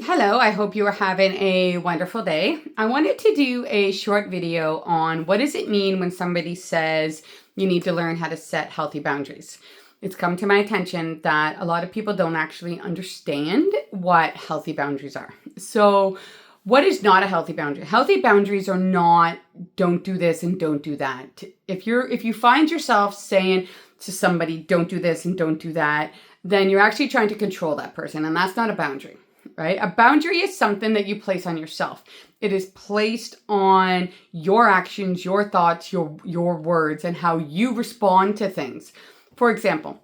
Hello, I hope you are having a wonderful day. I wanted to do a short video on what does it mean when somebody says you need to learn how to set healthy boundaries. It's come to my attention that a lot of people don't actually understand what healthy boundaries are. So, what is not a healthy boundary? Healthy boundaries are not don't do this and don't do that. If you find yourself saying to somebody don't do this and don't do that, then you're actually trying to control that person, and that's not a boundary. Right? A boundary is something that you place on yourself. It is placed on your actions, your thoughts, your words, and how you respond to things. For example,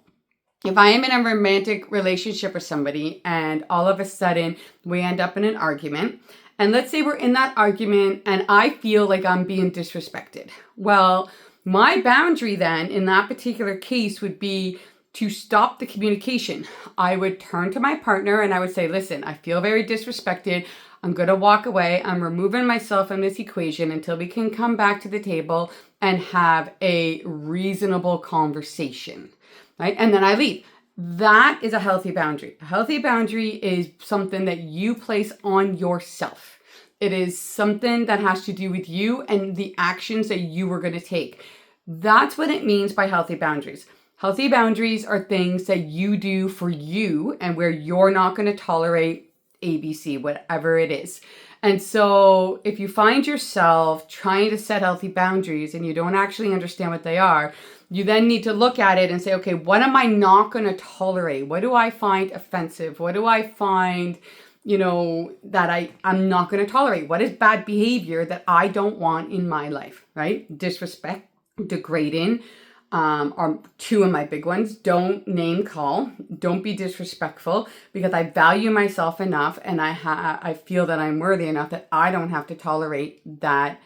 if I am in a romantic relationship with somebody and all of a sudden we end up in an argument, and let's say we're in that argument and I feel like I'm being disrespected. Well, my boundary then in that particular case would be to stop the communication. I would turn to my partner and I would say, listen, I feel very disrespected. I'm going to walk away. I'm removing myself from this equation until we can come back to the table and have a reasonable conversation, right? And then I leave. That is a healthy boundary. A healthy boundary is something that you place on yourself. It is something that has to do with you and the actions that you were going to take. That's what it means by healthy boundaries. Healthy boundaries are things that you do for you and where you're not going to tolerate ABC, whatever it is. And so if you find yourself trying to set healthy boundaries and you don't actually understand what they are, you then need to look at it and say, okay, what am I not going to tolerate? What do I find offensive? What do I find, that I'm not going to tolerate? What is bad behavior that I don't want in my life, right? Disrespect, degrading, are two of my big ones. Don't name call. Don't be disrespectful, because I value myself enough and I feel that I'm worthy enough that I don't have to tolerate that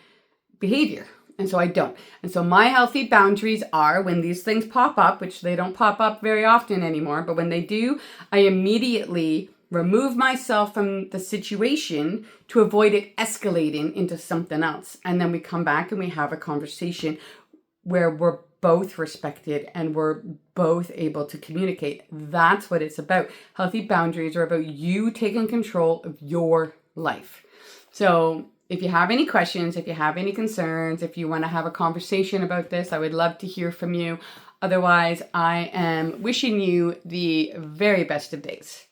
behavior. And so I don't. And so my healthy boundaries are when these things pop up, which they don't pop up very often anymore, but when they do, I immediately remove myself from the situation to avoid it escalating into something else. And then we come back and we have a conversation where we're both respected and we're both able to communicate. That's what it's about. Healthy boundaries are about you taking control of your life. So if you have any questions, if you have any concerns, if you want to have a conversation about this, I would love to hear from you. Otherwise, I am wishing you the very best of days.